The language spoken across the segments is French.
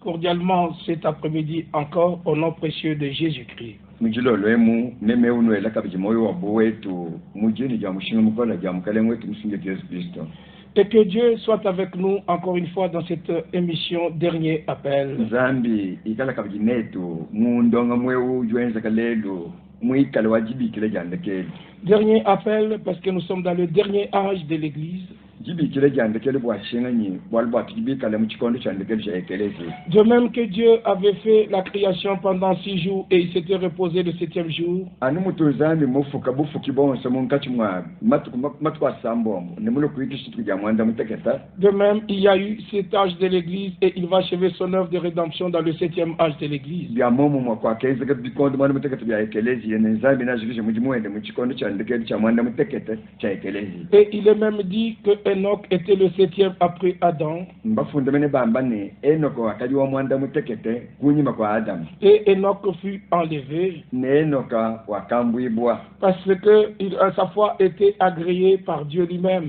cordialement cet après-midi encore au nom précieux de Jésus-Christ. Et que Dieu soit avec nous encore une fois dans cette émission Dernier Appel. Dernier appel parce que nous sommes dans le dernier âge de l'Église. De même que Dieu avait fait la création pendant 6 jours et il s'était reposé le 7e jour. De même, il y a eu cet âge de l'Église et il va achever son œuvre de rédemption dans le 7e âge de l'Église. Et il est même dit que Enoch était le 7e après Adam. Et Enoch fut enlevé parce que sa foi était agréée par Dieu lui-même.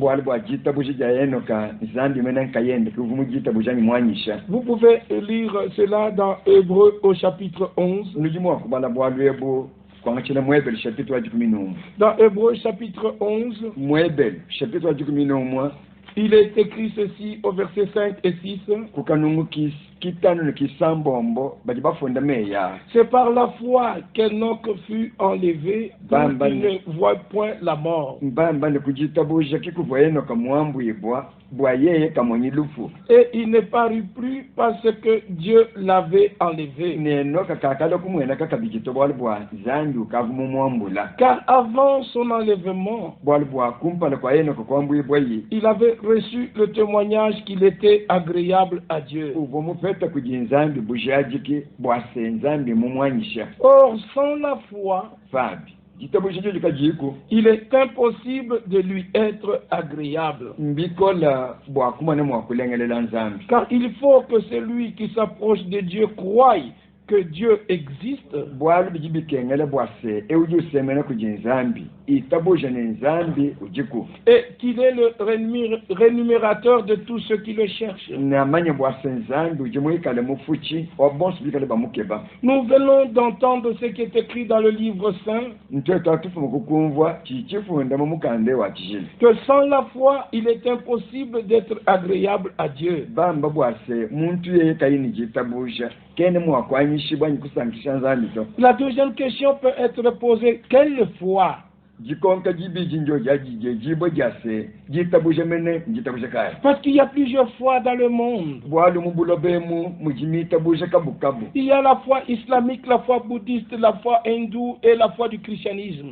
Vous pouvez lire cela dans Hébreux au chapitre 11. Dans Hébreux chapitre 11, il est écrit ceci au verset 5 et 6. C'est par la foi qu'Enoch fut enlevé, pour qu'il ne voit point la mort. Et il ne parut plus parce que Dieu l'avait enlevé. Car avant son enlèvement, il avait reçu le témoignage qu'il était agréable à Dieu. Or, sans la foi, il est impossible de lui être agréable. Car il faut que celui qui s'approche de Dieu croie que Dieu existe et qu'il est le rémunérateur de tous ceux qui le cherchent. Nous venons d'entendre ce qui est écrit dans le livre saint, que sans la foi il est impossible d'être agréable à Dieu. La deuxième question peut être posée: quelle foi? Parce qu'il y a plusieurs foi dans le monde. Il y a la foi islamique, la foi bouddhiste, la foi hindoue et la foi du christianisme.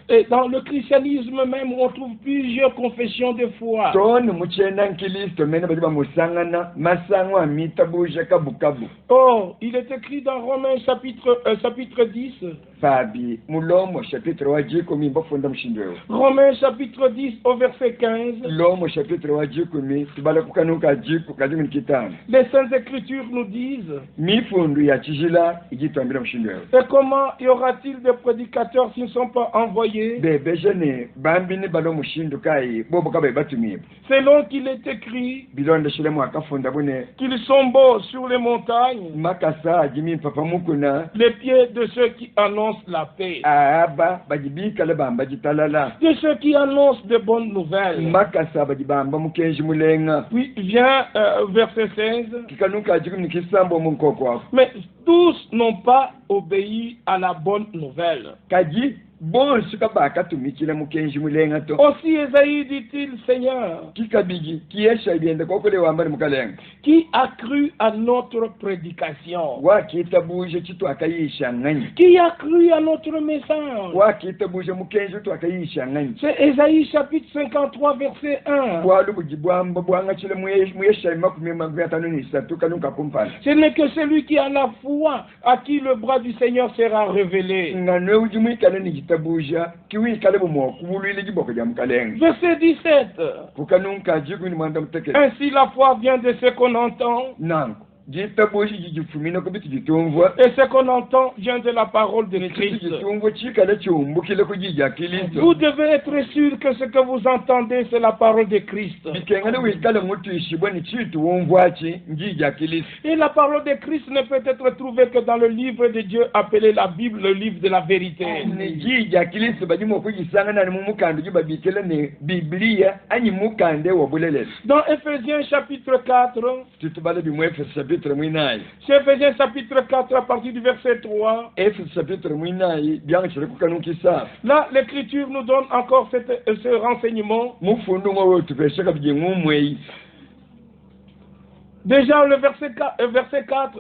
Et dans le christianisme même, on trouve plusieurs confessions de foi. Or, il est écrit dans Romains chapitre 10. Romains chapitre 10 au verset 15. Les Saintes Écritures nous disent: et comment y aura-t-il de prédicateurs s'ils ne sont pas envoyés? Selon qu'il est écrit qu'ils sont beaux sur les montagnes, les pieds de ceux qui annoncent la paix, de ceux qui annoncent de bonnes nouvelles. Puis vient verset 16. Mais tous n'ont pas obéi à la bonne nouvelle. Aussi Esaïe dit-il: Seigneur, qui a cru à notre prédication? Qui a cru à notre message? C'est Esaïe chapitre 53 verset 1. Ce n'est que celui qui a la foi à qui le bras du Seigneur sera révélé. Verset 17. Ainsi la foi vient de ce qu'on entend, gitaboshi gifumina ko bitigitumva Et ce qu'on entend vient de la parole de Christ. gitumva chikala chumbukile ko gija Kristo Vous devez être sûr que ce que vous entendez, c'est la parole de Christ. bikengana wikala mutu ishibwa ni chitu wumvachi ngija Kristo Et la parole de Christ ne peut être trouvée que dans le livre de Dieu appelé la Bible, le livre de la vérité. ni ngija Kristo badimo kugisangana mu mukando gibabikela ne Biblia anyi mukande wobulele Dans Ephésiens chapitre 4, tutubale bimwefe chapitre mwinayi c'est Ephésiens chapitre 4 à partir du verset 3. Efeso chapitre mwinayi byangishire kukanukisa Là, l'Écriture nous donne encore ce renseignement. mufundu mwe tupeshaka byengumwe Déjà, le verset 4,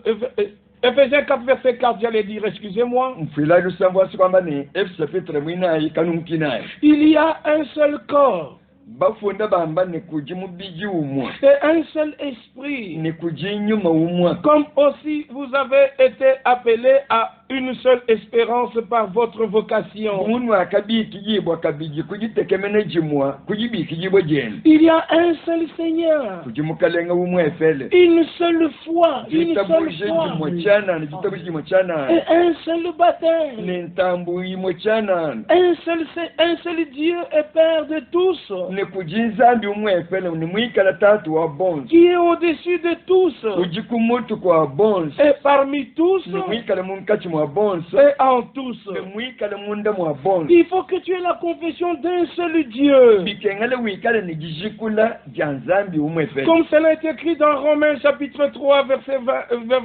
Ephésiens 4, verset 4, j'allais dire, excusez-moi. mfila lusambwa sikwamba ni Efeso chapitre mwinayi kanukinayi Il y a un seul corps bafunda bamba ne kuji mubiji umwe et un seul esprit. ne kuji nyuma umwe Comme aussi vous avez été appelés à une seule espérance par votre vocation. umuntu akabiki yibwa kabiji kujitekemene jimwa kujibiki yibwa jeni Il y a un seul Seigneur, kujimukalenga umwe efele une seule foi, une jitabuje seule foi jimwa chana ne jitabuje jimwa chana et un seul baptême. ne ntambu yimwa chana Un seul Dieu et Père de tous, ne kujinzambi umwe efele ne mwikala tatu wa bonzo qui est au-dessus de tous ujikumutu kwa bonzo et parmi tous ne mwikala munkati mwa bonzo et en tous. ne mwikala munda mwa bonzo Il faut que tu aies la confession d'un seul Dieu. bikengale wikala ne jijikula janzambi umwe efele Comme cela est écrit dans Romains chapitre 3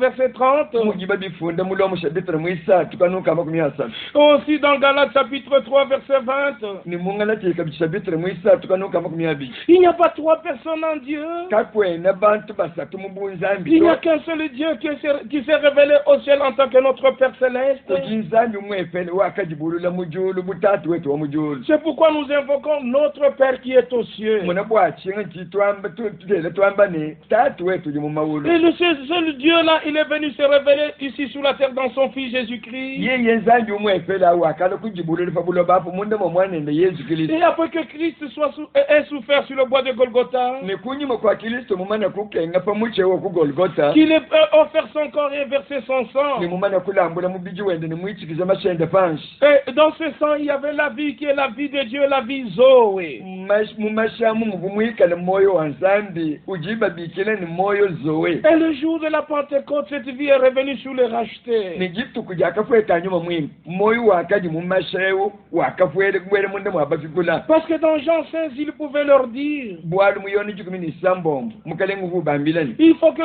verset 30. mujiba bifunda mulomo chapitre mwisatu kanuka makumi asatu Aussi dans Galates chapitre 3 verset 20. ni mungala tika chapitre mwisatu kanuka makumi abiri Il n'y a pas trois personnes en Dieu. kakwena bantu basatu mubunzambi Il n'y a qu'un seul Dieu qui s'est révélé au ciel en tant que notre Père Céleste. kujinzambi umwe efele wakajibulula mujulu butatu wetu wa mujulu C'est pourquoi nous invoquons notre Père qui est aux cieux. muna bwachinga chitwamba tutele twambane tatu wetu limu mawulu Et le seul Dieu-là, il est venu se révéler ici sur la terre dans son Fils Jésus-Christ. yeye nzambi umwe efele awakala kujibulula fabulo bapo munda momwanende Yesu Kristo Et après que Christ ait souffert sur le bois de Golgotha, ne kunyuma kwa Kristo mumana kukenga pamuche wo ku Golgotha qu'il ait offert son corps et versé son sang. ni mumana kulambula mubiji wende ni mwichikiza mashende panshi Et dans ce sang, il y avait la vie qui est la vie de Dieu, la vie Zoé. mumashamu muvumwikale moyo wa nzambi ujibabikile ni moyo zoe Et le jour de la Pentecôte, cette vie est revenue sur les rachetés. ni gituku jakafweta nyuma mwimi moyo wakaji mumashewo wakafwele kubwele munda mwabafikula Parce que dans Jean 16, il pouvait leur dire, bwali muyoni jikumi ni sambombo mukalengu kubambilani il faut que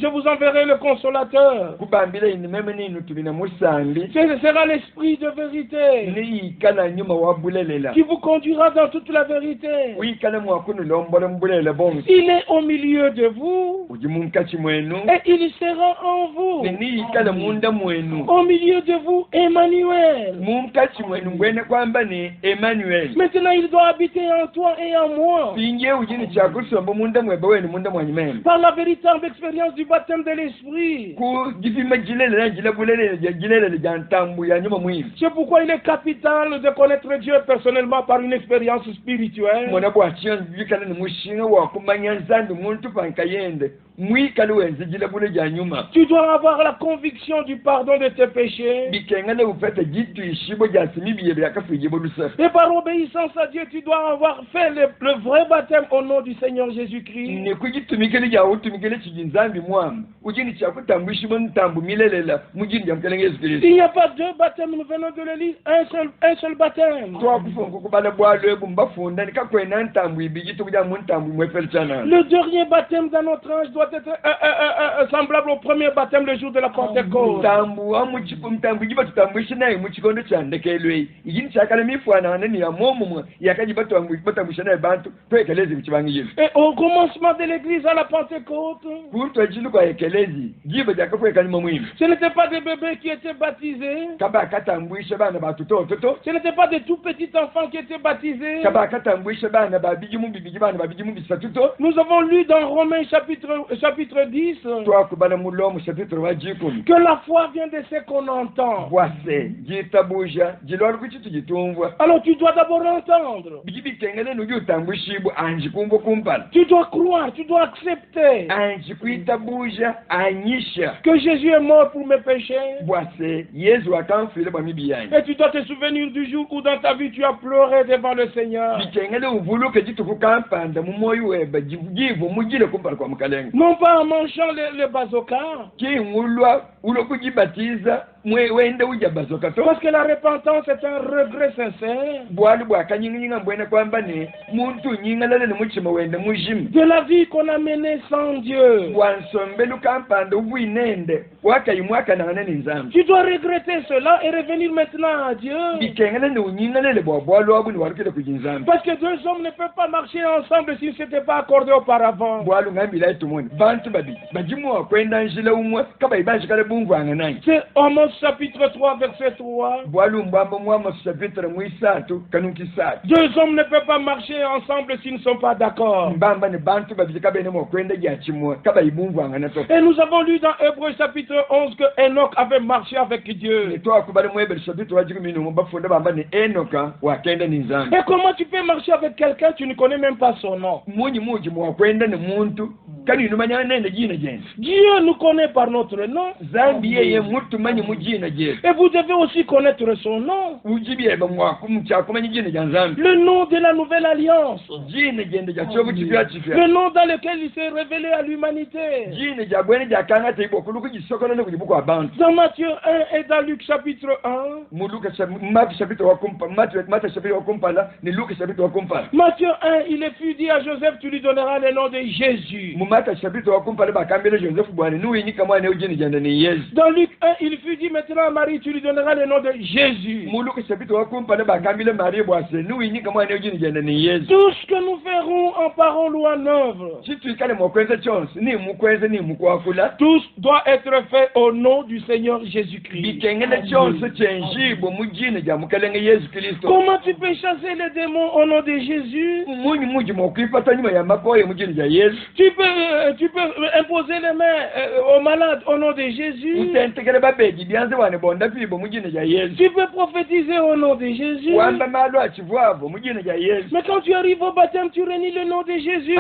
je vous enverrai le consolateur. kubambila ini meme ninu tubina musambi Ce sera l'esprit de vérité ni ikala nyuma wabulelela qui vous conduira dans toute la vérité. wikala mwakunu lombola mbulele bonse Il est au milieu de vous uji munkati mwenu et il sera en vous. ni ikala munda mwenu Au milieu de vous, Emmanuel. munkati mwenu ngwene kwamba ni Emmanuel Maintenant, il doit habiter en toi et en moi. pinje ujini chakusombo munda mweba wenu munda mwanyimene Par la véritable expérience du baptême de l'esprit. ku jifima jilele na jila bulele jilele jantambu ya nyuma mwimi C'est pourquoi il est capital de connaître Dieu personnellement par une expérience spirituelle. mwana bwachiya bikala ni mushinga wa kumanya nzambi muntu pankayende mwikali wenze jila bule ja nyuma Tu dois avoir la conviction du pardon de tes péchés. bikengane ufete jitu ishibo jasimi biye byakafije bolusa Et par obéissance à Dieu, tu dois avoir fait le vrai baptême au nom du Seigneur Jésus-Christ. ni kujitumikele ja utumikele chijinzambi mwam ujini chakutambushi bontambu milelela mujini jamkelenge Yesu Kristo Il n'y a pas deux baptêmes, nous venons de le lire, un seul baptême. twakufonga kubala bwalwe bumbafunda nikakwena ntambu ibiji tukuja muntambu mwefel chana Le dernier baptême dans notre âge doit être semblable au premier baptême le jour de la Pentecôte. mtambu amuchipo mtambu jiba tutambushi naye muchikondo chandekelwe igini chakala mifwana nani ya momumwa yakaji batambusha naye bantu twekelezi kuchibangiye Et au commencement de l'église à la Pentecôte, kurutwa chinu kwa ekelezi jiba jakafweka nyuma mwimi ce n'étaient pas des bébés qui étaient baptisés. kaba akatambwisha bana batutototo Ce n'étaient pas des tout petits enfants qui étaient baptisés. kaba akatambwisha bana babiji mubibiji bana babiji mubisatuto Nous avons lu dans Romains chapitre chapitre 10, twakubala mulomo chapitre wa 10 que la foi vient de ce qu'on entend. bwase jitabuja jilwali kuchitu jitumvwa Alors tu dois d'abord entendre. bijibitengele nujutambushibwa anjikumbo kumpala Tu dois croire, tu dois accepter anjikuitabuja anyisha que Jésus est mort pour mes péchés. bwase yesu akamfile bwa mibi yanyu Et tu dois te souvenir du jour où dans ta vie tu as pleuré devant le Seigneur. bitengele uvuluke jituku kampanda mumoyo weba jivu mujile kumpala kwa mukalenga Non pas en mangeant le bazoka. kingulwa ulokujibatiza wende uja bazoka to Parce que la repentance est un regret sincère bwali bwakanyinginyinga mbwene kwamba ne muntu nyingalale ne muchima wende mujima de la vie qu'on a menée sans Dieu. bwansombelu kampanda ubwinende wakayimwaka nangane ninzambi Tu dois regretter cela et revenir maintenant à Dieu. bitengele ne unyingalele bwabwalo wabu ni warukile kujinzambi Parce que deux hommes ne peuvent pas marcher ensemble s'ils ne s'étaient pas accordés auparavant. bwalu ngambila itumoni bantu babili bajimuwa kwenda njila umwe kabayibanjikale bungwanga nanyi C'est Amos chapitre 3 verset 3. bwalu mbwamba mwama chapitre mwisatu kanukisatu Deux hommes ne peuvent pas marcher ensemble s'ils ne sont pas d'accord. mbamba ne bantu babili kabenemo kwenda gyachimwa kabayibungwanga nato Et nous avons lu dans Hébreux chapitre 11 que Enoch avait marché avec Dieu. nitwakubale mwebeli chapitre wa 10 bafunda bamba ne enoka wakenda ninzambi Et comment tu peux marcher avec quelqu'un, tu ne connais même pas son nom? munyi muji mwakwenda ne muntu kani numanya nende jina jenzi Dieu nous connaît par notre nom. zambi yeye mutu manyi mujina jesu Et vous devez aussi connaître son nom. ujibyeba mwakumchakumanya jina ja nzambi Le nom de la nouvelle alliance. jina jende ja chobu chipya chipya Le nom dans lequel il s'est révélé à l'humanité. jina ja bwene ja kanga teibo kuluku jisokona ne kujibuko abantu Dans Matthieu 1 et dans Luc chapitre 1. muluka mati chapitre wa kumpa mati chapitre wa kumpala ni luka chapitre wa kumpala Matthieu 1, il est fut dit à Joseph, tu lui donneras le nom de Jésus. mumata chapitre wa kumpala bakambele Joseph bwana nuyinyika mwana ujini janda ni Yesu Dans Luc 1, il fut dit maintenant à Marie, tu lui donneras le nom de Jésus. muluka chapitre wa kumpala bakambele Marie bwase nuyinyika mwana ujini janda ni Yesu Tout ce que nous ferons en parole ou en œuvre, chitwikale mukwenza chonse ni mukwenza ni mukwakula tout doit être fait au nom du Seigneur Jésus-Christ. bikengele chonse chenjibo mujina ja mukalenge Yesu Kristo Comment tu peux chasser les démons au nom de Jésus? munyi muji mokwipata nyuma ya makoye mujina ja Yesu Tu peux imposer les mains aux malades au nom de Jésus. utentekele babeji byanze wane bonda pibo mujina ja Yesu Tu peux prophétiser au nom de Jésus. wamba malo achivwavo mujina ja Yesu Mais quand tu arrives au baptême, tu réunis le nom de Jésus.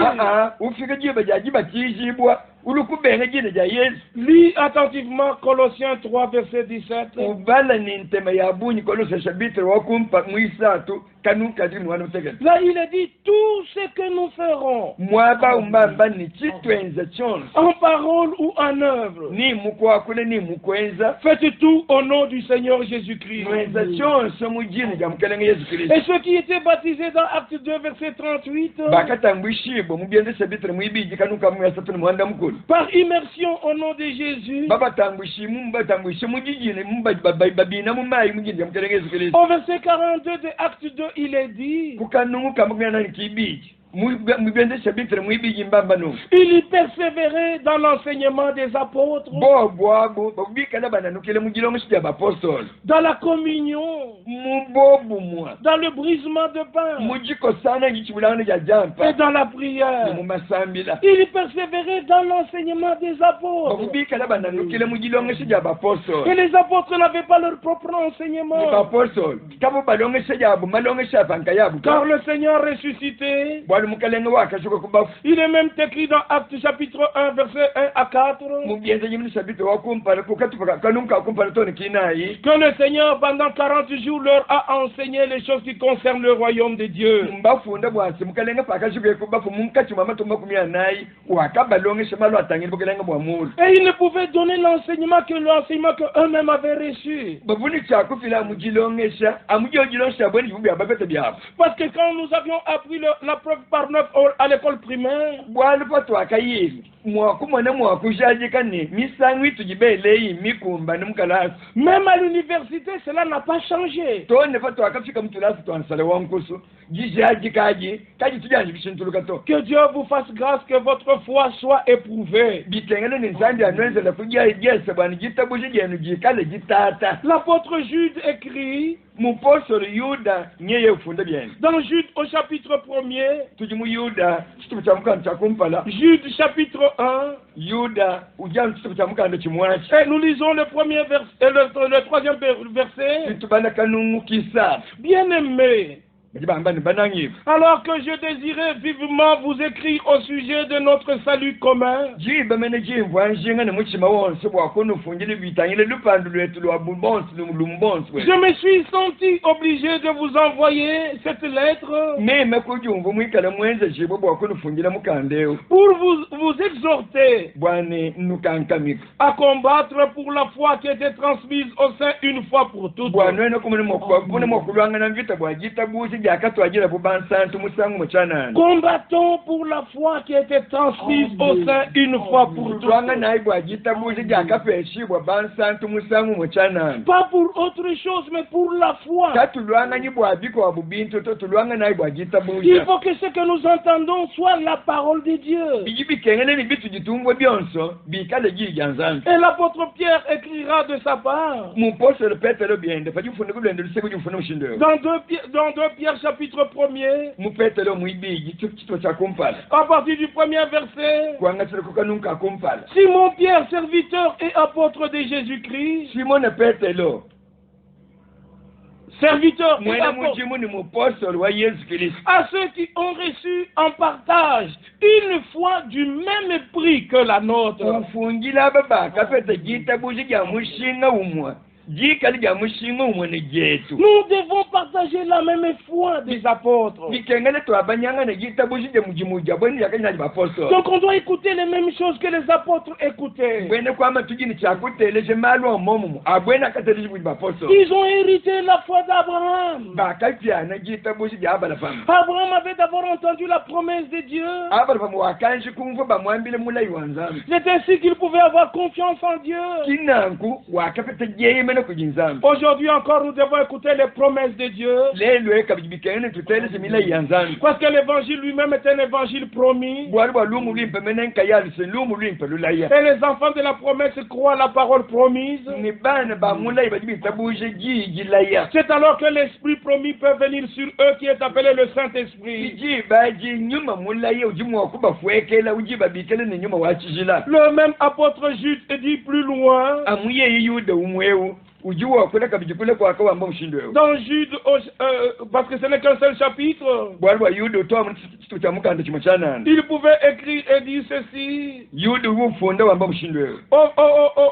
ufika jiba jajibatizibwa ulukubenga jina ja Yesu Lis attentivement Colossiens 3, verset 17. ubala ni ntema ya bunyi Kolose chapitre wa kumpa mwisatu kanukati mwana utegeka Là, il est dit tout ce que nous ferons, mwaba umbamba ni chitwenza chonse en parole ou en œuvre. ni mukwakule ni mukwenza Faites tout au nom du Seigneur Jésus-Christ. mwenza chonse mujina ja mukalenge Yesu Kristo Et ceux qui étaient baptisés dans Acte 2, verset 38, bakatambwishibo mubyende chapitre mwibiji kanuka mwasatu ni mwanda mukulu par immersion au nom de Jésus, babatambwishimu mubatambwishe mujijine babina mumayi mujina ja mukalenge Yesu Kristo au verset 42 de Acte 2, il est dit, kukanuka mugana kibiji mubyende chapitre mwibiji mbamba no il y persévérait dans l'enseignement des apôtres, bobwabo babikala bananukile mujilongo shija bapostoli dans la communion, mubobumwa dans le brisement de pain mujiko sana ngichibulano ja et jampa dans la prière. mumasambila Il y persévérait dans l'enseignement des apôtres. babikala bananukile mujilongo shija Et bapostoli les apôtres n'avaient pas leur propre enseignement. bapostoli kabo balongo shijabo malongo shapanka yabo Car le Seigneur ressuscité, bwali mukalenge wakashuka kubafu il est même écrit dans Actes chapitre 1, verset 1 à 4, mubyenze nyimini chapitre wakumpala kukatupa kanunka kumpala toni kinayi que le Seigneur pendant 40 jours leur a enseigné les choses qui concernent le royaume de Dieu. mbafunda bwasi mukalenge pakashuka kubafu munkati mamatu makumya nayi wakabalongo shemalo atangile bukalenge bwamulu Et ils ne pouvaient donner l'enseignement que eux-mêmes avaient reçu. babuni chakufila mujilongesha amujojilongesha bweni bubya babete byabo Parce que quand nous avions appris la preuve par neuf à l'école primaire, bwali patwakayeli mwakumwana mwakujajikane misangu itujibeleyi mikumba nimukalasi même à l'université, cela n'a pas changé. tone patwakafika mutulasi twansale wankusu jijajikaji kaji tujanjikishintuluka to Que Dieu vous fasse grâce, que votre foi soit éprouvée. bitengele ninsandi anwenzela kujajese bwana jitabushi jenu jikale jitata L'apôtre Jude écrit, mupostoli yuda nye yefunda bien Dans Jude au chapitre 1er, tuji mu yuda chitubu cha mukanda cha kumpala Jude chapitre 1, yuda ujana chitubu cha mukanda chimwachi et nous lisons le premier verset, le troisième verset. chitubana kanungu kisatu Bien-aimés, bajibamba ni banangifu alors que je désirais vivement vous écrire au sujet de notre salut commun, jiba mene jimvwa nshinga ne muchima wonse bwakunufungile bitanyile lupandu lwetu lwa bumbonsi lumbonsi je me suis senti obligé de vous envoyer cette lettre meme kujumva mwikala mwenze jibo bwakunufungile mukandeo pour vous exhorter bwane nukankamika à combattre pour la foi qui était transmise au sein une fois pour toutes. bwanwene kumene mokulwangana mvita bwajita bushi jakatwagira bubansantu musangu muchanani Combattons pour la foi qui était transmise au sein une fois pour toutes. lwanga nayi bwajita bushi jakapeshibwa bansantu musangu muchanani Pas pour autre chose, mais pour la foi. katulwanga nyi bwabiko wa bubintu totulwanga nayi bwajita Il bushi faut que ce que nous entendons soit la parole de Dieu. biji bikengene ni bitu jitumbo byonso bikale jirijanzantu Et l'apôtre Pierre écrira de sa part. mupostole petero byende pajifuna kulwendo luseko jifuna mushindeo Dans 2 Pierre chapitre 1er, mupetero muibiji chitwa cha kumpala à partir du premier verset, kuangatira kukanunka kumpala Simon Pierre, serviteur et apôtre de Jésus-Christ, simone petero serviteur et mwene apôtre, mujimu ni mupostole wa yesu kristo à ceux qui ont reçu en partage une foi du même prix que la nôtre. ufungila aba bakapeta jitabuji ja mushinga umwa jikali ja mushinga umwe ne jetu Nous devons partager la même foi des apôtres. bikengene twabanyanga ne jitabuji ja mujimu ja bweni yakanya ba apostole Donc on doit écouter les mêmes choses que les apôtres écoutaient. bwene kwama tujini chakuteleje malo momu abwena kateleje bu ba apostole Ils ont hérité la foi d'Abraham. bakapyana jitabuji ja abala fama Abraham avait d'abord entendu la promesse de Dieu. abala fama wakanji kumva bamwambile mulai wanzambi C'est ainsi qu'il pouvait avoir confiance en Dieu. kinanku wakapeta jeyimene kujinzambi Aujourd'hui encore, nous devons écouter les promesses de Dieu. lelo ekabikengene tuteleje milai yanzambi Parce que l'évangile lui-même est un évangile promis. bwali bwa lumu limpe menenka yalise lumu limpe lulaya Et les enfants de la promesse croient la parole promise. ni bana ba mulai bajibitabuje jijilaya C'est alors que l'Esprit promis peut venir sur eux qui est appelé le Saint-Esprit. iji baji nyuma mulaya ujimwa kuba fuekela ujiba bikele ni nyuma wachijila Le même apôtre Jude dit plus loin, amuye yuda umwewu ujiwa kuleka bijikule kwa kwa ambao mshindo dans Jude, parce que ce n'est qu'un seul chapitre, bwali bwa yuda utoa mtu chamukanda chimachana il pouvait écrire et dire ceci yuda ufunda ambao mshindo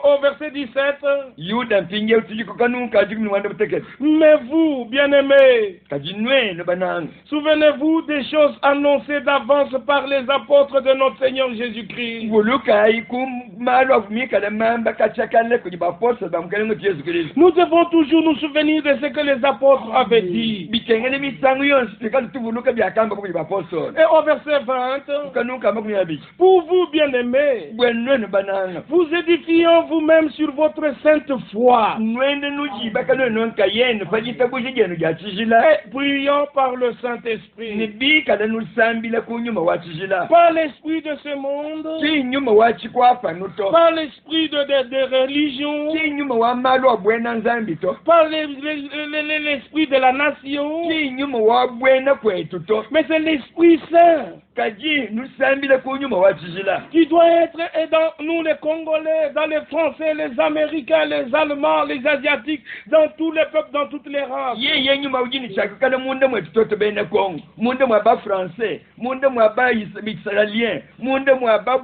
au verset 17. yuda mpinge utijiko kanuka ajikuni wanda butekete Mais vous, bien-aimés, kajinwe no bananga souvenez-vous des choses annoncées d'avance par les apôtres de notre Seigneur Jésus-Christ. nguluka ikum malo avumika la mamba kachakale kujiba posa bamkale Yesu Kristo Nous devons toujours nous souvenir de ce que les apôtres avaient dit. bitengene misangu yonse tikali tuvuluka byakamba kujiba posa Et au verset 20, kanuka makumi abiki pour vous, bien-aimés, bwenwe no bananga vous édifiant vous-même sur votre sainte foi nwende nujiba kalo nonka yenu pajitabuji jenu jachijila et priant par le ni Saint-Esprit, bikala nusambila kunyuma wachijila pas l'esprit de ce monde, kinyuma wachikwafa nuto pas l'esprit de religion, kinyuma wa malo abwena nzambi to pas l'esprit de la nation, kinyuma wa bwena kwetu to mais c'est l'Esprit Saint kaji nusambila kunyuma wachijila qui doit être et dans nous les Congolais, dans les Français, les Américains, les Allemands, les Asiatiques, dans tous les peuples, dans toutes les races. ye nyuma ujini chakukala munda mwetu toto bene Kongo munda mwa ba français munda mwa ba israélien munda mwa ba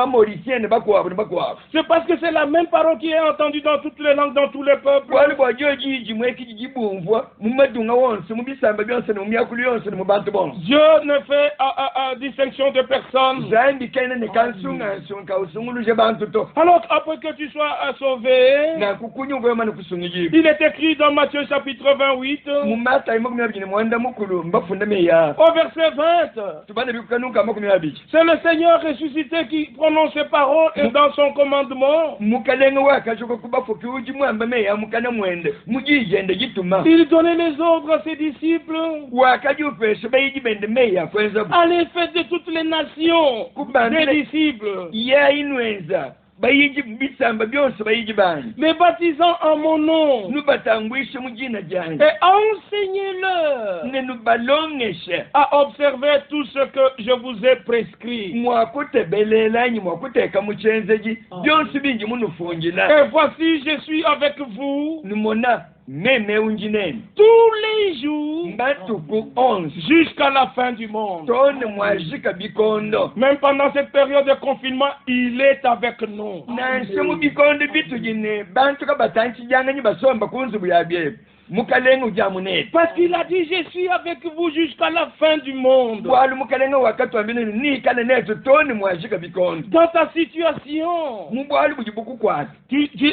mauricien bakwa. C'est parce que c'est la même parole qui est entendue dans toutes les langues, dans tous les peuples. wali bwa joji jimwe kijibumvwa mumadunga wonse mubisamba byonse no myakulu yonse no bantu bonse Dieu ne fait distinction de personne. zambi kene ne kansunga nsunga usunguluje bantu to Alors après que tu sois sauvé, na kukunyunga yomana kusungiji il est écrit dans Matthieu chapitre 28, mumata imakumi abiri mwanda mukulu mbafunda meya au verset 20. tubane bikukanuka makumi abiri C'est le Seigneur ressuscité qui prononce ces paroles et dans son commandement, mukalenga wakashoka kubafuki uji mwamba meya mukana mwende mujijende gituma il donnait les ordres à ses disciples. wakaji upeshe bayiji bende meya kwenza Allez, faites de toutes les nations des disciples. ya inweza bayigi bisamba byose bayigi bani les baptisant en mon nom nubatangwishe mu jina janje et enseignez-leur ne nubalongeshe à observer tout ce que je vous ai prescrit. mwakutebelelanyi mwakuteka muchenzeji byonse bingi munufungila Et voici, je suis avec vous numona meme unjineni tous les jours mbatuku 11 jusqu'à la fin du monde. tone mwajika bikondo Même pendant cette période de confinement, il est avec nous. nanse mu bikondo bitujine bantu kabatanchijanga nyi basomba kunzu buyabye mukalenga ujamunete Parce qu'il a dit, je suis avec vous jusqu'à la fin du monde. bwalu mukalenga wakati wambine ni kale neto tone mwajika bikondo Dans ta situation, mu bwalu bujibuku kwati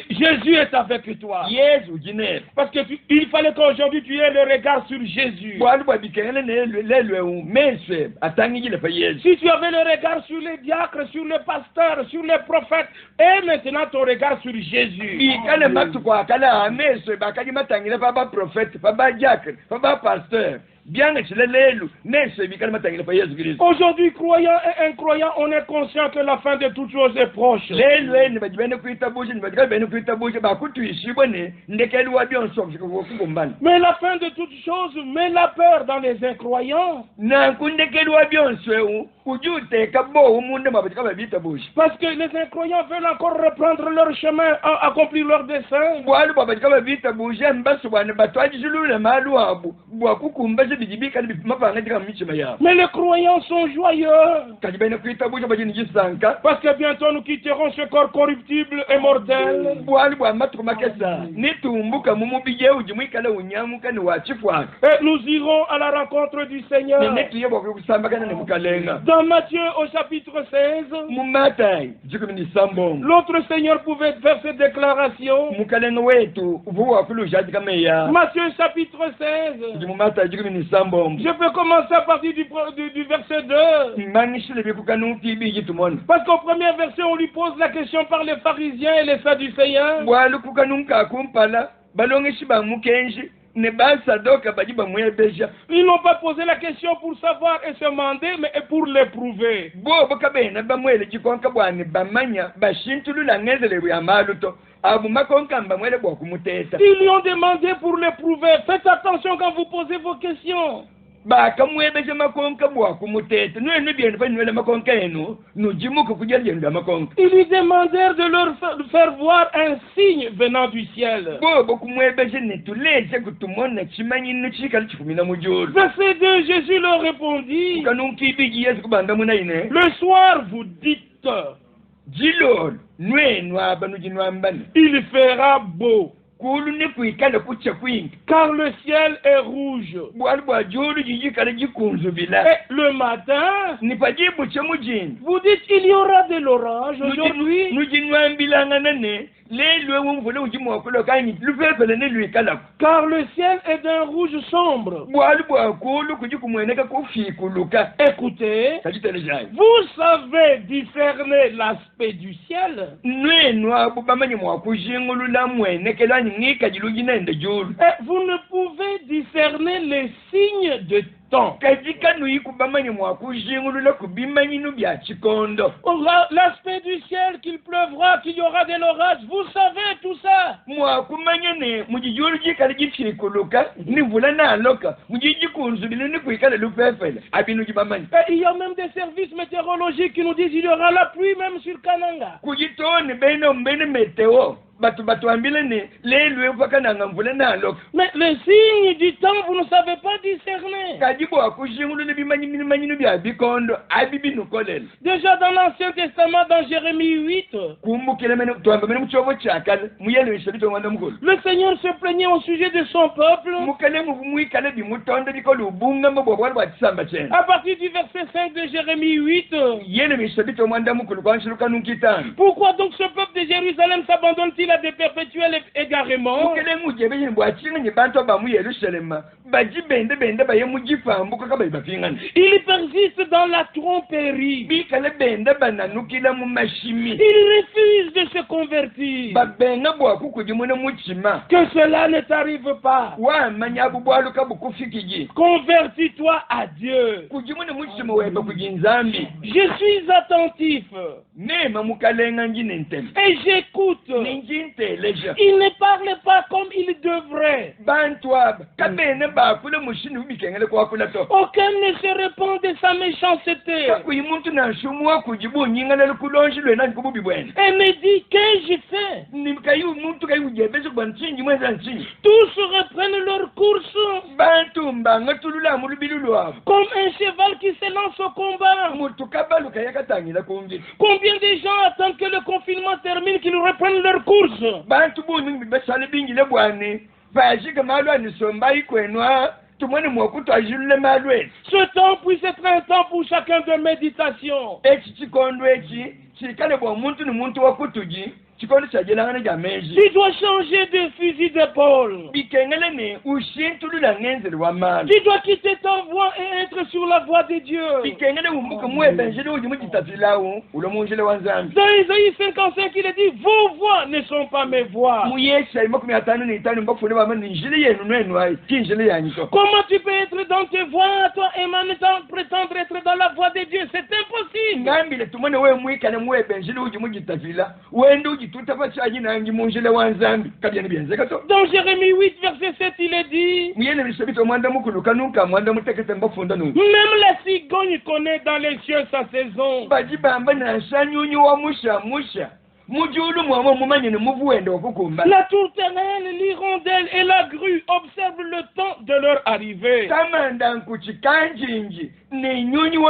Jésus est avec toi. yesu ujinete Parce que il fallait qu'aujourd'hui tu aies le regard sur Jésus. bwalu bwabikengele lelwe umeswe atangijile pa yesu Si tu avais le regard sur les diacres, sur les pasteurs, sur les prophètes, et maintenant ton regard sur Jésus. bikale matuku akala ameswe bakaji matangile pa baprofete pa badiakre pa bapasteur byanga chile lelu meswe bikale matangile pa yesu kristo Aujourd'hui, croyant et incroyant, on est conscient que la fin de toutes choses est proche. lelwe ni bajibene kuitabushe ni bajikale bene kuitabushe bakutuishibone ndekeli wa byonso kukumbana Mais la fin de toutes choses met la peur dans les incroyants. nanku ndekeli wa byonso ujuteka bo umunde mabajikale bitabushe Parce que les incroyants veulent encore reprendre leur chemin, accomplir leur dessein. bwalu bwabajikale bitabushe mbasu bwana batwajijulule malu abu bwakukumbaje bijibika ni mapanga jika michima yao Mais les croyants sont joyeux. kajibene kuitabushe bajini jisanka Parce que bientôt nous quitterons ce corps corruptible et mortel. bwali bwa matuku makesa nitumbuka mumubije ujimwikala unyamuka ni wachifwaka Et nous irons à la rencontre du Seigneur. nenetuye bwakusambakana ne mukalenga Dans Matthieu au chapitre 16, mumatai jikumi sambongo l'autre Seigneur pouvait faire cette déclaration. mukalenga wetu vuwa kulushaji kama ya Matthieu chapitre 16. mumatai jikumi sambongo Je peux commencer à partir du verset 2. manishile bikukanuti biji tumona Parce qu'au premier verset, on lui pose la question par les pharisiens et les sadducéens. bwali kukanunka kumpala balongeshi bamukenji ne basadoka baji bamwebeja Ils n'ont pas posé la question pour savoir et se demander, mais pour l'éprouver. bobo kabena bamwele jikonka bwani bamanya bashintulula ngezele bya maluto abu makonka bamwele bwa kumuteta Ils lui ont demandé pour l'éprouver. Faites attention quand vous posez vos questions. bakamwebeja makonka bwa kumuteta nwene byenu fanwele makonka enu nujimuka kujya byenu makonka Ils lui demandèrent de leur faire voir un signe venant du ciel. bobo kumwebeja netuleze kutumona chimanyinu chikali chifumina mujulu Verset 2, Jésus leur répondit, kanunkibiji yesu kubanda munaine le soir vous dites, jilolo nwenu abanu jinwambani il fera beau, kulu ni kuikala kucha kwingi car le ciel est rouge. bwali bwa julu jijikala jikunzubila Et le matin, nipajibu chemujini vous dites il y aura de l'orage aujourd'hui. nujinwambilanga ne lelwe wumvule ujimwakulo kanyi lufefele niluikalako Car le ciel est d'un rouge sombre. bwali bwakulu kujikumweneka kufikuluka Écoutez, kajitelejayo vous savez discerner l'aspect du ciel. nwenu abo bamanyi mwakujingulula mwenekelanyi ngikajilujinende julu Et vous ne pouvez discerner les signes de temps. kajikanuiku bamanyi mwakujingulula kubimanyinu bya chikondo L'aspect du ciel, qu'il pleuvra, qu'il y aura de l'orage, vous savez tout ça. mwakumanya ne mujijulu jikala jifikuluka nivula naloka mujijikunzubile nikuikala lufefele abinu jibamanyi Et il y a même des services météorologiques qui nous disent qu'il y aura la pluie même sur Kananga. kujitoni bene meteo batuambile ne lelwe vakananga mvula naloka Mais les signes du temps, vous ne savez pas discerner. kajibu akujingulule bimanyinu bya bikondo abibinukolela Déjà dans l'Ancien Testament, dans Jérémie 8, kumbukile mene twamba mene muchovo chakala muyelewesha bitongwanda mukulu le Seigneur se plaignait au sujet de son peuple. mukale muikale bimutonde bikola ubunga mabwabwali bwatisamba chene À partir du verset 5 de Jérémie 8, yelewesha bitongwanda mukulu kwanshiluka nunkitano pourquoi donc ce peuple de Jérusalem s'abandonne-t-il à des perpétuels égarements? mukele mujebeye bwachinga nye bantu abamu yerusalema baji bende baye mujifambu kaka bayi bapingana. Il persiste dans la tromperie. Bikale bende bananukila mu mashimi. Il refuse de se convertir. Babenga bwa kukujimuna muchima. Que cela ne t'arrive pas. Wa manyabu bwaluka bukufiki. Convertis-toi à Dieu. Kujimuna muchima weba kujinzambi. Je suis attentif. Nema mukalenga njinentem. Et j'écoute. Ninjinteleja. Il ne parle pas comme il devrait. Bantwab kabene bakule mushini ubikengele kwa kula to. Aucun ne se répand de sa méchanceté. Kakuyi muntu na shumwa kujibu nyingana kulonji lwena nkububi bwene. Et me dit, qu'ai-je fait? Nimkayu muntu kayu jebeze kwa nchinji mwenza nchinji. Tous reprennent leur course. Bantu mbanga tulula mulubilu lwabo. Comme un cheval qui se lance au combat. Mutu kabaluka yakatangila kungi. Combien de gens attendent que le confinement termine, qu'ils reprennent leur course? Bantu bunyi besale bingile bwane. Bajika malwa ni somba ikwenwa. Tumone mwakutu ajulule malwe. Ce temps puisse être un temps pour chacun de méditation. Echi chikondo echi. Chikale bwa muntu ni muntu wakutuji. Chikondo chajelangana jameji. Tu dois changer de fusil d'épaule. Bikengele ne ushintulula ngenzele wa mali. Tu dois quitter ta voie et être sur la voie de Dieu. Bikengele umbuka muebenjele uji mujitafilawo. Ulo munjele wanzambi. Dans Isaïe 55, il est dit, vos voix ne sont pas mes voix. Muyesha imakumi atanu ni itanu mbafune bama ninjile yenu nwenu ai. Kinjile yanjito. Comment tu peux être dans tes voies, toi, et en même temps prétendre être dans la voie de Dieu? C'est impossible. Ngambile tumone we muikane muebenjele uji mujitafila. Wende uji tutafati aji nangi munjile wanzambi. Kabyani bienzeka to. Dans Jérémie 8, verset 7, il est dit, Muyene bishabito mwanda mukuluka nuka mwanda mutekete mbafunda nuka. même la cigogne connaît dans les cieux sa saison. Baji bamba na shanyunyu wa musha. Mujulu mwamo mumanyene muvuende okukumba. La tourterelle, l'hirondelle et la grue observent le temps de leur arrivée. Kamanda nkuchi kanjinji ni nyunyu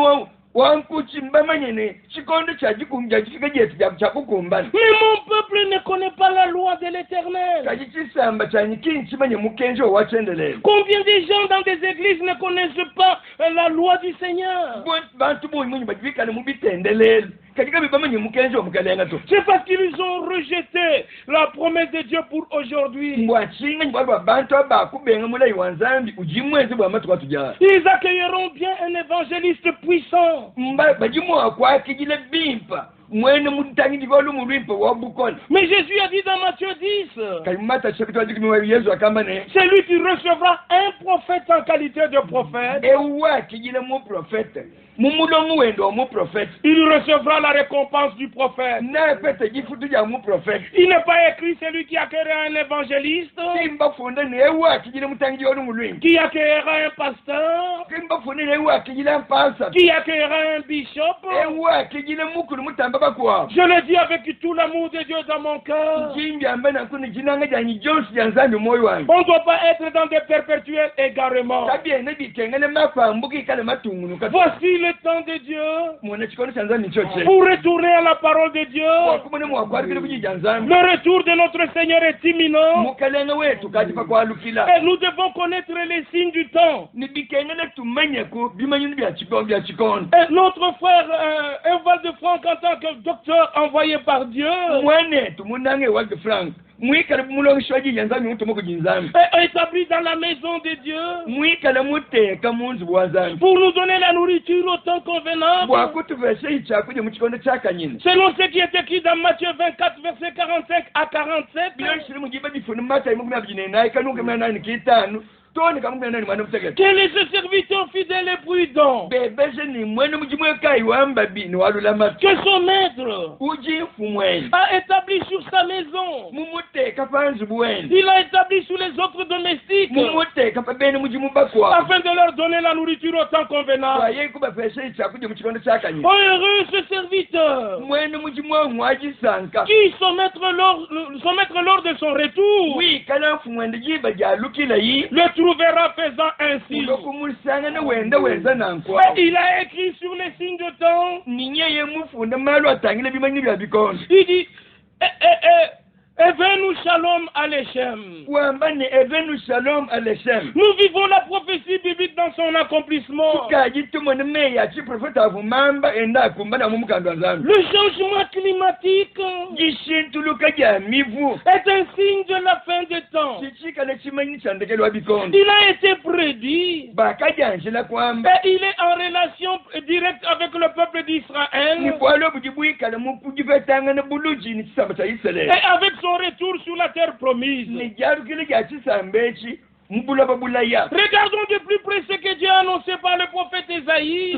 wa wankuchi mbamanyene chikondo chajikunja chifika jetu chakukumbana. Mais mon peuple ne connaît pas la loi de l'Éternel. Kajichisamba chanyikinchi manye mukenjo wachendelele. Combien de gens dans des églises ne connaissent pas la loi du Seigneur? Bantu bunyi munyi bajivikane mubitendelele. Katika bibamanye mukenjo mukalenga to. C'est parce qu'ils ont rejeté la promesse de Dieu pour aujourd'hui. Mbwachinga nyibwa bantu abakubenga mulayi wanzambi ujimwezi bwa matu kwatujara. Ils accueilleront bien un évangéliste puissant. Bajimu akwakijile bimpa. Mwene mutangi divolu mulimpa wabukona. Mais Jésus a dit dans Matthieu 10, Kaimata chapitre wa Yesu akamba ne. c'est lui qui recevra un prophète en qualité de prophète. Ewa kijile mu prophète. Mumulomu wendo mu prophète. Il recevra la récompense du prophète. Na pete jifutu ya mu prophète. Il n'est pas écrit celui qui accueillera un évangéliste, Kimba fonda ne ewa kijile mutangi divolu mulimpa. qui accueillera un pasteur, Kimba fonda ne ewa kijile mpasa. qui accueillera un bishop. Ewa kijile mukuru mutamba bakwa. Je le dis avec tout l'amour de Dieu dans mon cœur. Jimbi ambana kuni jinanga janyi Jones janzanyi moyo wangu. On ne doit pas être dans des perpétuels égarements. Kabye ne bikengene mafambuki kale matungunu. Voici le temps de Dieu Mwana chikono chanzani choche. pour retourner à la parole de Dieu. Wakumune mwakwalukile kujijanzani. Le retour de notre Seigneur est imminent Mukalenga wetu kajipa kwalukila. et nous devons connaître les signes du temps. Ni bikengene tumanyeko bimanyini bya chikono. Et notre frère Eval de Franck, en tant que docteur envoyé par Dieu, Mwane tumunange wake Frank. Mwikale mulongishwaji janzani mutu moko jinzami. est établi dans la maison de Dieu Mwikale muteka munzu bwazami. pour nous donner la nourriture au temps convenable, Bwakutuveshe ichakuje mu chikondo chakanyina. selon ce qui est écrit dans Matthieu 24, versets 45 à 47. Byoshiri mujiba bifuna mata imu kumabjinena kanuke manani kitanu. Toni kamukuna nani mwana muteke. Quel est ce serviteur fidèle et prudent Bebeje ni mwene mujimwe kai wamba bi ni walula matu. que son maître Uji fumweni. a établi sur sa maison? Mumute kafanzu bweni. Il a établi sur les autres domestiques Mumute kapabene mujimu bakwa. afin de leur donner la nourriture au temps convenable. Waye kubafeshe ichakuje mu chikondo chakanyina. Heureux ce serviteur Mwene mujimwe mwaji sanka. qui son maître lors de son retour Oui, kana fumwende jiba jalukila yi. le trouvera faisant ainsi. Ulokumusanga ne wenda wenza nankwa. Mais il a écrit sur les signes de temps. Ninye ye mufunda malo atangile bimanyini bya bikondo. Il dit Evenu Shalom Alechem. Wambane evenu shalom alechem. Nous vivons la prophétie biblique dans son accomplissement. Le changement climatique est un signe de la fin des temps. Il a été prédit et il est en relation directe avec le peuple d'Israël et avec son retour sur la terre promise. Regardons de plus près ce que Dieu a annoncé par le prophète Esaïe.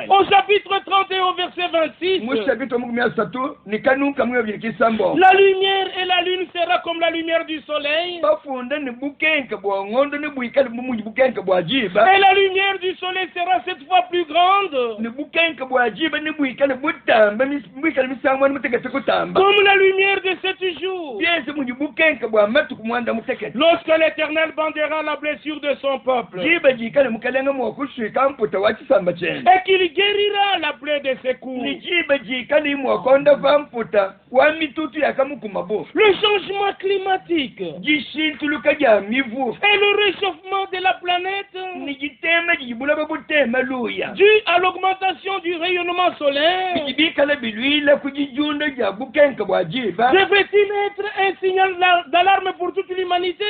Au chapitre 31 au verset 26. La lumière et la lune sera comme la lumière du soleil. Et la lumière du soleil sera 7 fois plus grande. Comme la lumière de 7 jours. Lorsque l'Éternel bandera la blessure de son peuple et qu'il guérira la plaie de ses coups. Le changement climatique et le réchauffement de la planète dû à l'augmentation du rayonnement solaire devrait-il être un signal d'alarme pour toute l'humanité?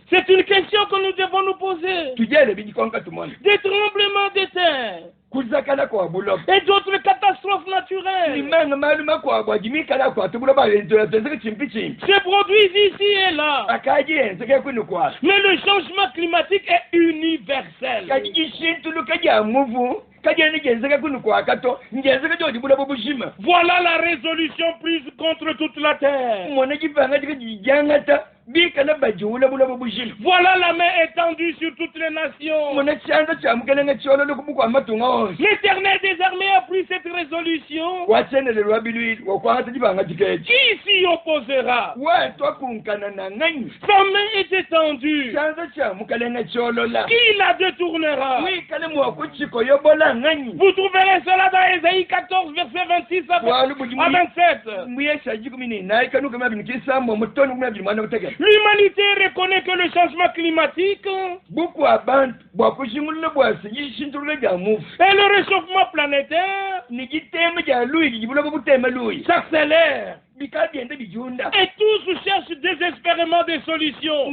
C'est une question que nous devons nous poser. Des tremblements de terre et d'autres catastrophes naturelles se produisent ici et là. Mais le changement climatique est universel. Voilà la résolution prise contre toute la terre. Voilà la main étendue sur toutes les nations. L'Éternel des armées a pris cette résolution. Qui s'y opposera? Sa main est étendue. Qui la détournera? Vous trouverez cela dans Ésaïe 14, verset 26 à 27. L'humanité reconnaît que le changement climatique et le réchauffement planétaire s'accélèrent. Et tous cherchent désespérément des solutions.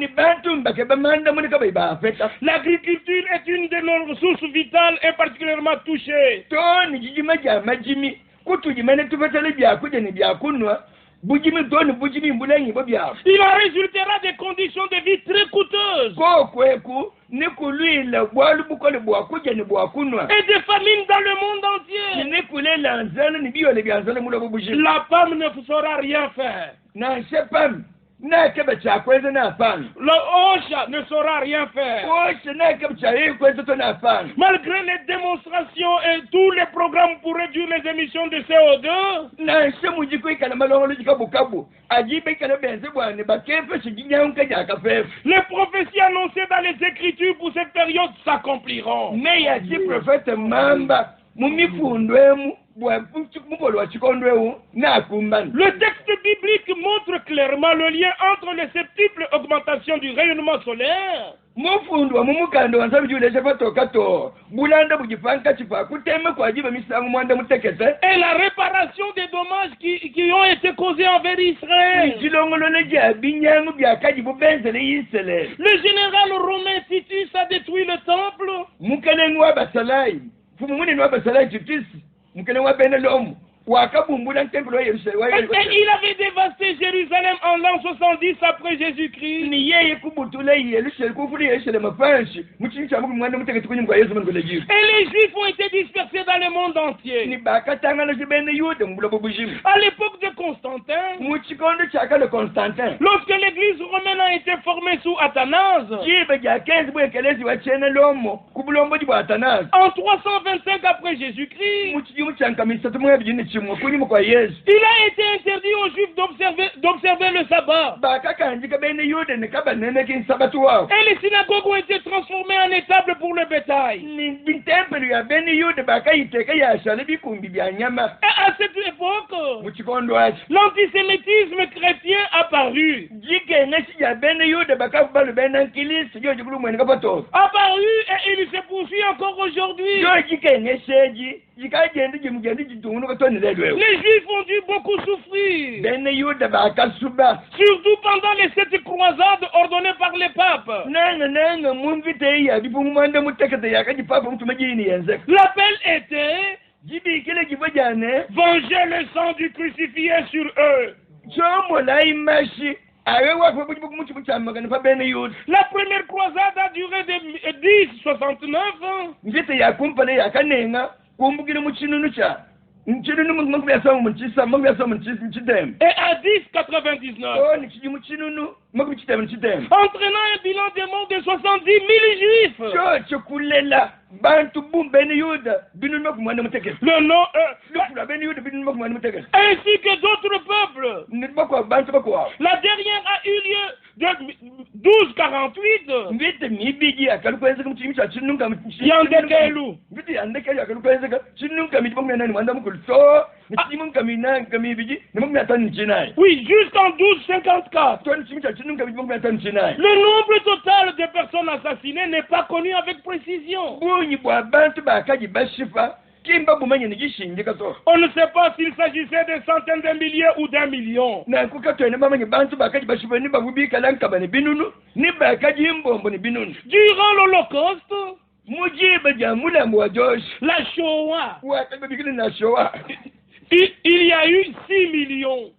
L'agriculture est une de nos ressources vitales et particulièrement touchée. Il en résultera des conditions de vie très coûteuses et des famines dans le monde entier. La femme ne saura rien faire. Le OCHA ne saura rien faire. Malgré les démonstrations et tous les programmes pour réduire les émissions de CO2, les prophéties annoncées dans les Écritures pour cette période s'accompliront. Le texte biblique montre clairement le lien entre les multiples augmentations du rayonnement solaire et la réparation des dommages qui ont été causés envers Israël. Le général romain Titus a détruit le temple. Et il avait dévasté Jérusalem en l'an 70 après Jésus-Christ. Et les Juifs ont été dispersés dans le monde entier. À l'époque de Constantin, lorsque l'église romaine a été formée sous Athanase, en 325 après Jésus-Christ, a été interdit aux Juifs d'observer le sabbat. Et les synagogues ont été transformées en étables pour le bétail. Et à cette époque, l'antisémitisme chrétien apparut. Et il se poursuit encore aujourd'hui. Les Juifs ont dû beaucoup souffrir. Surtout pendant les 7 croisades ordonnées par les papes. L'appel était venger le sang du crucifié sur eux. La première croisade a duré de 1069 ans. Et à 1099, entraînant un bilan de mort de 70 000 Juifs. Le nom ainsi que d'autres peuples. La dernière a eu lieu de 1248. Yandekelu. Oui, jusqu'en 1254. Le nombre total de personnes assassinées n'est pas connu avec précision. On ne sait pas s'il s'agissait de centaines de milliers ou d'un million. Durant l'Holocauste, la Shoah, il y a eu 6 millions.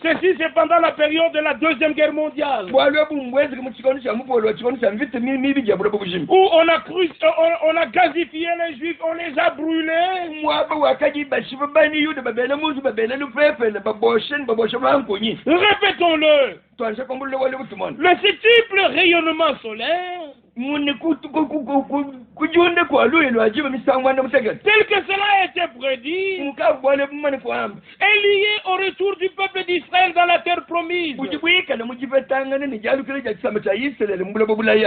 Ceci, c'est pendant la période de la Deuxième Guerre mondiale. Où on a gazifié les Juifs, on les a brûlés. Répétons-le. Le multiple rayonnement solaire, tel que cela a été prédit, est lié au retour du peuple d'Israël dans la terre promise.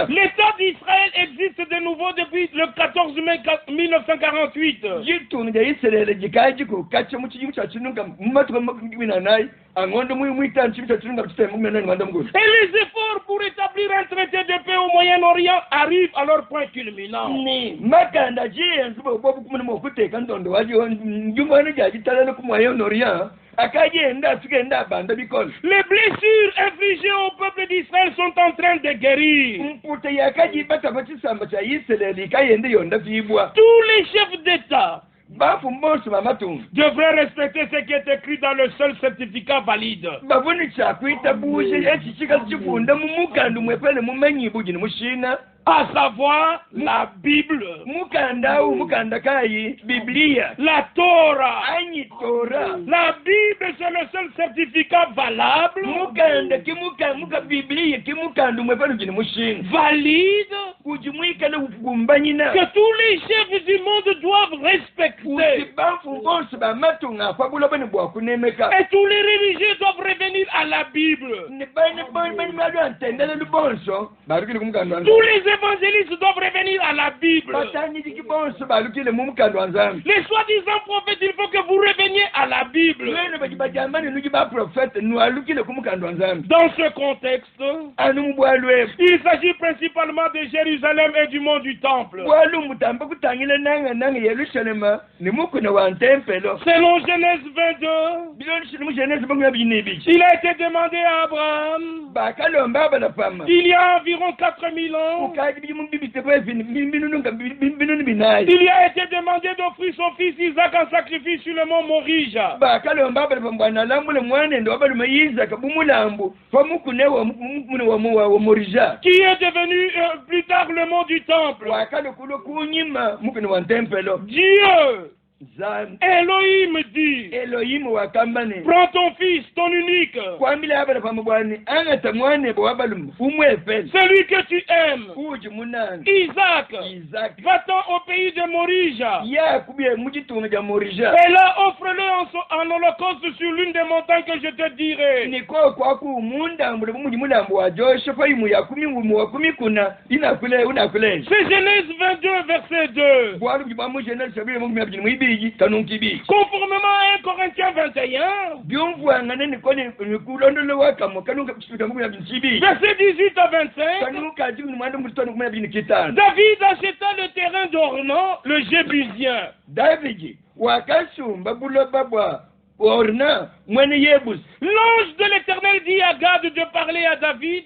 L'État d'Israël existe de nouveau depuis le 14 mai 1948. Et les efforts pour établir un traité de paix au Moyen-Orient arrivent à leur point culminant. Les blessures infligées au peuple d'Israël sont en train de guérir. Tous les chefs d'État devraient respecter ce qui est écrit dans le seul certificat valide. À savoir la Bible, la Torah. La Bible, c'est le seul certificat valable, valide, que tous les chefs du monde doivent respecter. Et tous les religieux doivent revenir à la Bible. Tous les évangélistes doivent revenir à la Bible. Les soi-disant prophètes, il faut que vous reveniez à la Bible. Dans ce contexte, il s'agit principalement de Jérusalem et du mont du Temple. Selon Genèse 22, il a été demandé à Abraham, il y a environ 4000 ans, il a été demandé d'offrir son fils Isaac en sacrifice sur le mont Morija, qui est devenu plus tard le mont du Temple. Dieu Elohim dit, prends ton fils, ton unique, celui que tu aimes, Isaac, va-t'en au pays de Morija, et là offre-le en holocauste sur l'une des montagnes que je te dirai. C'est Genèse 22, verset 2. Conformément à 1 Corinthiens 21, verset 18 à 25, David acheta le terrain d'Ornan, le Jébusien. L'ange de l'Éternel dit à Gad de parler à David,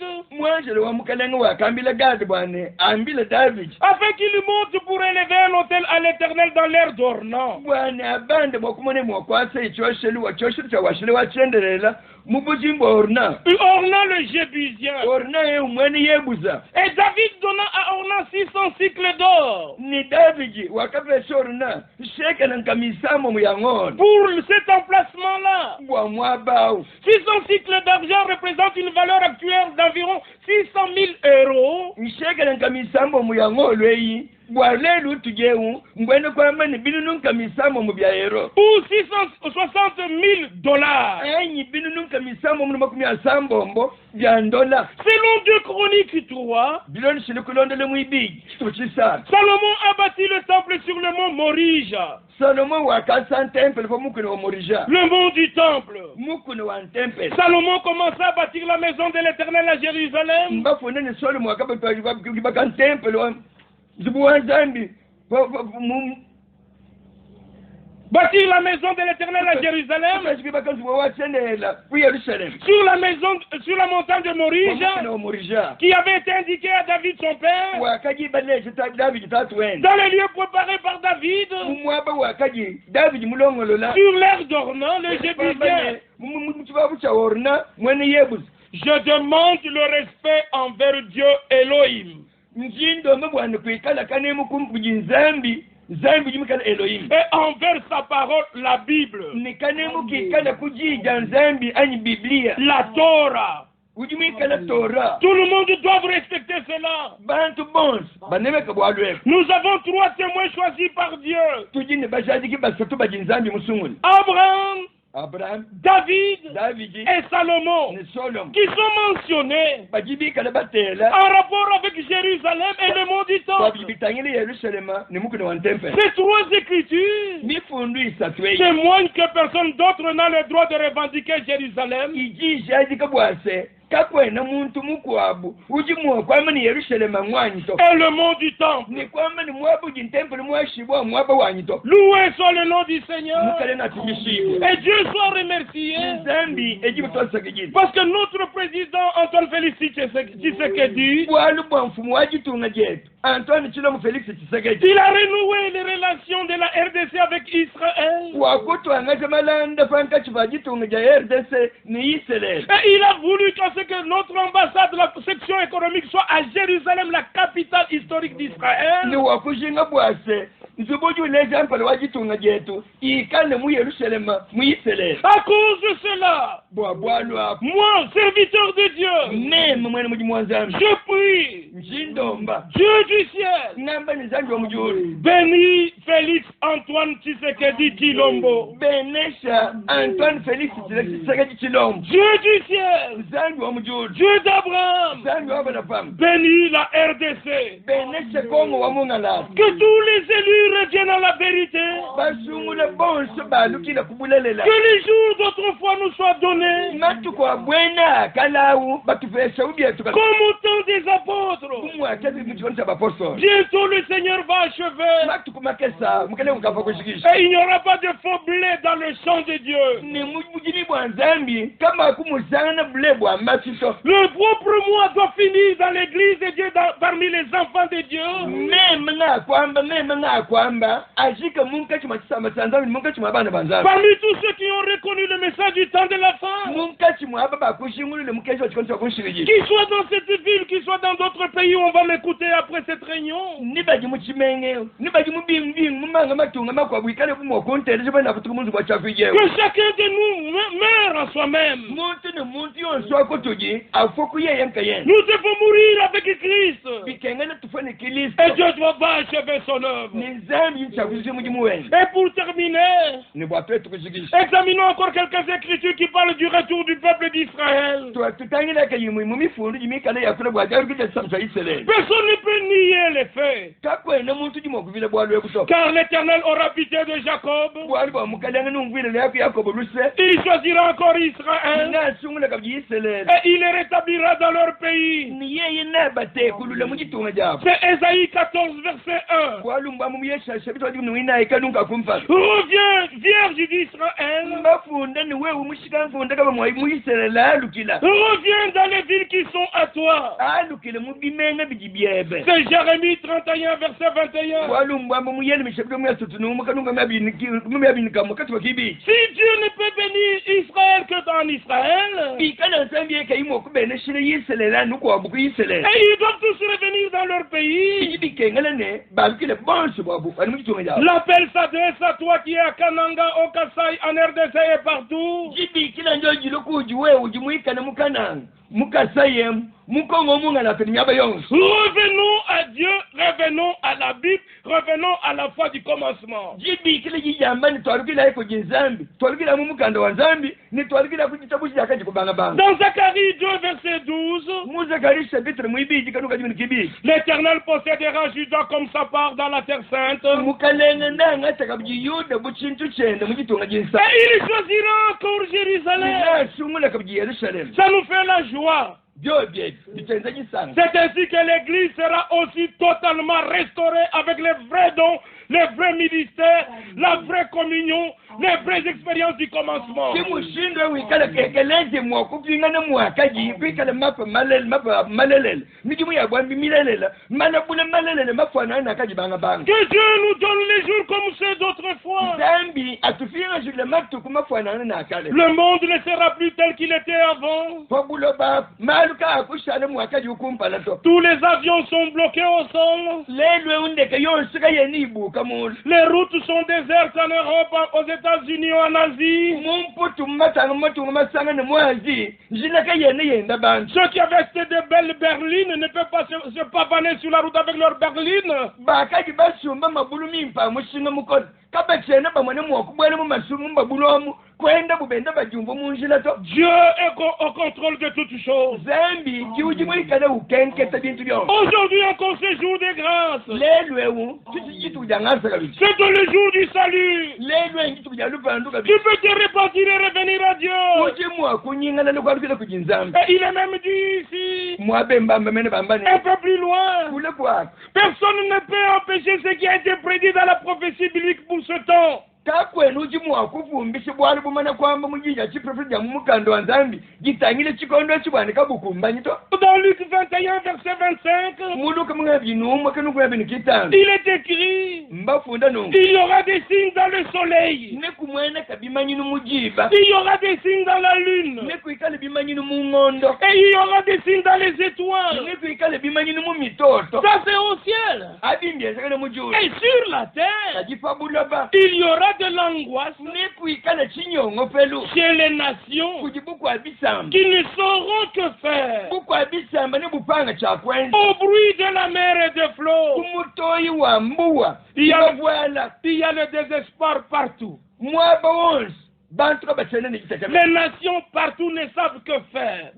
afin qu'il monte pour élever un autel à l'Éternel dans l'air d'Ornan. Ornan le Jébusien. Et David donna à Ornan 600 cycles d'or. Pour cet emplacement-là, 600 cycles d'argent représentent une valeur actuelle d'environ 600 000 euros. Ou 660 $000. Selon 2 Chroniques 3, Salomon a bâti le temple sur le mont Morija. Le mont du temple. Salomon commença à bâtir la maison de l'Éternel à Jérusalem. Bâtir la maison de l'Éternel à Jérusalem, sur la montagne de Morija, qui avait été indiquée à David son père, dans les lieux préparés par David, sur l'air d'Ornan, le Jébusien. Je demande le respect envers Dieu Elohim. Et envers sa parole, la Bible, la Torah. Tout le monde doit respecter cela. Nous avons 3 témoins choisis par Dieu. Abraham, David et Salomon, qui sont mentionnés en rapport avec Jérusalem et le mont du temple. Ces 3 écritures témoignent que personne d'autre n'a le droit de revendiquer Jérusalem. Et le mont du temple. Loué soit le nom du Seigneur. Et Dieu soit remercié. Parce que notre président Antoine Félix Tshisekedi, il a renoué les relations de la RDC avec Israël. Et il a voulu que notre ambassade de la section économique soit à Jérusalem, la capitale historique d'Israël. À cause de cela, moi, serviteur de Dieu, je prie, Dieu du ciel, bénis Félix Antoine Tshisekedi Tshilombo. Dieu du ciel, Dieu d'Abraham, bénis la RDC. Que tous les élus reviennent à la vérité. Que les jours d'autrefois nous soient donnés. Comme au temps des apôtres. Bientôt le Seigneur va achever. Et il n'y aura pas de faux blé dans le champ de Dieu. Le propre mois doit finir dans l'église de Dieu, parmi les enfants de Dieu. Parmi tous ceux qui ont reconnu le message du temps de la fin. Qu'ils soient dans cette ville, qu'ils qui soit dans d'autres pays où on va m'écouter après cette réunion. Que chacun de nous meure en soi-même. Nous devons mourir avec Christ. Et Dieu doit achever son œuvre. Et pour terminer, examinons encore quelques écritures qui parlent du retour du peuple d'Israël. Personne ne peut nier les faits. Car l'Éternel aura pitié de Jacob. Il choisira encore Israël. Et il les rétablira dans leur pays. C'est Ésaïe 14, verset 1. Reviens, Vierge d'Israël. Reviens dans les villes qui sont à toi. C'est Jérémie 31, verset 21. Si Dieu ne peut bénir Israël que dans Israël, et ils doivent tous revenir dans leur pays. L'appel s'adresse à toi qui es à Kananga, au Kasaï, en RDC et partout. Revenons à Dieu, revenons à la Bible, revenons à la foi du commencement. Dans Zacharie 2, verset 12, l'Éternel possédera Juda comme sa part dans la terre sainte. Et il choisira encore Jérusalem. Ça nous fait la joie. C'est ainsi que l'Église sera aussi totalement restaurée avec les vrais dons, les vrais ministères, la vraie communion, les vraies expériences du commencement. Que Dieu nous donne les jours comme ceux d'autrefois. Le monde ne sera plus tel qu'il était avant. Tous les avions sont bloqués au sol. Les routes sont désertes en Europe, aux États-Unis, en Asie. Ceux qui avaient acheté de belles berlines ne peuvent pas se pavaner sur la route avec leurs berlines. Dieu est au contrôle de toutes choses. Aujourd'hui encore c'est jour de grâce. C'est dans le jour du salut. Tu peux te repentir et revenir à Dieu. Et il est même dit ici, un peu plus loin, personne ne peut empêcher ce qui a été prédit dans la prophétie biblique pour ce temps. Dans Luc 21, verset 25, il est écrit, il y aura des signes dans le soleil, il y aura des signes dans la lune, et il y aura des signes dans les étoiles. Ça c'est au ciel. Et sur la terre, il y aura de l'angoisse chez les nations qui ne sauront que faire au bruit de la mer et des flots. Il y a le désespoir partout. Les nations partout ne savent que faire.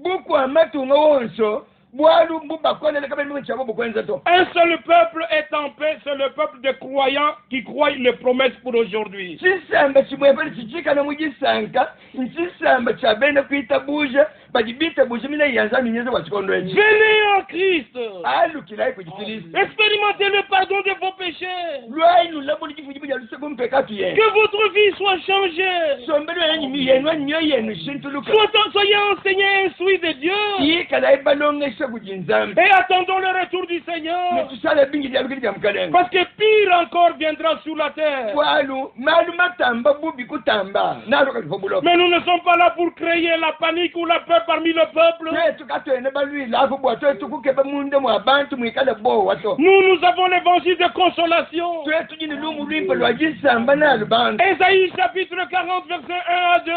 Un seul peuple est en paix, c'est le peuple des croyants qui croient les promesses pour aujourd'hui. Venez en Christ. Expérimentez le pardon de vos péchés. Que votre vie soit changée. Soyez enseignés et instruits de Dieu. Et attendons le retour du Seigneur. Parce que pire encore viendra sur la terre. Mais nous ne sommes pas là pour créer la panique ou la peur parmi le peuple. Nous avons l'évangile de consolation. Ésaïe chapitre 40 verset 1 à 2.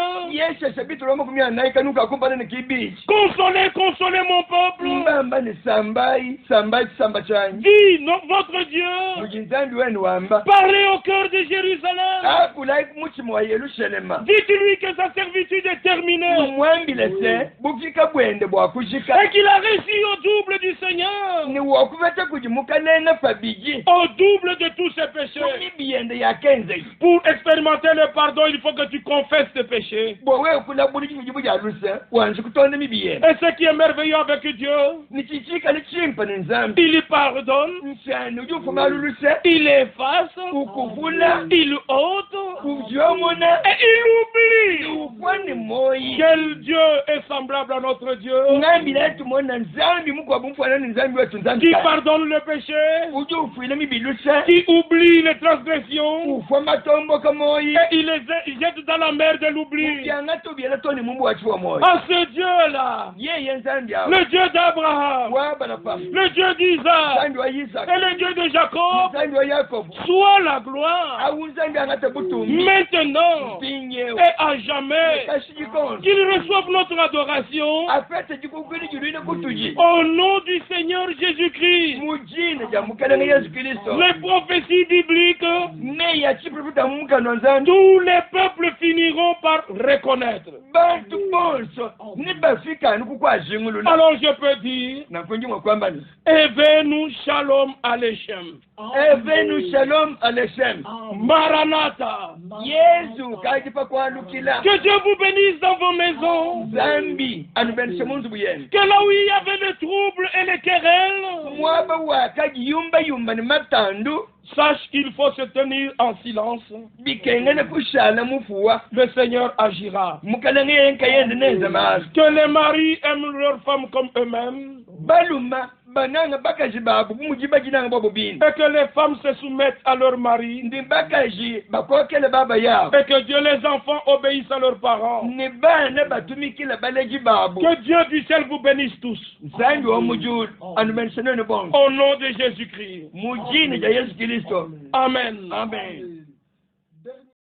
Consolez, consolez mon peuple. Dis votre Dieu. Parlez au cœur de Jérusalem. Dites-lui que sa servitude est terminée. Et qu'il a reçu au double du Seigneur. Au double de tous ses péchés. Pour expérimenter le pardon, il faut que tu confesses tes péchés. Et ce qui est merveilleux avec Dieu, il pardonne, il efface, il ôte, et il oublie. Quel Dieu est semblable à notre Dieu, qui pardonne le péché, qui oublie les transgressions, et il les jette dans la mer de l'oubli. À ce Dieu-là, le Dieu d'Abraham, le Dieu d'Isaac et le Dieu de Jacob, soit la gloire maintenant et à jamais. Qu'il reçoive notre adoration au nom du Seigneur Jésus-Christ. Les prophéties bibliques, tous les peuples finiront par reconnaître. Alors je peux dire, Evenu Shalom Alechem. Maranatha. Que Dieu vous bénisse dans vos maisons. Que là où il y avait le trouble et les querelles, sache qu'il faut se tenir en silence. Le Seigneur agira. Que les maris aiment leurs femmes comme eux-mêmes. Et que les femmes se soumettent à leurs maris. Et que Dieu, les enfants, obéissent à leurs parents. Que Dieu du ciel vous bénisse tous. Au nom de Jésus-Christ. Amen. Amen.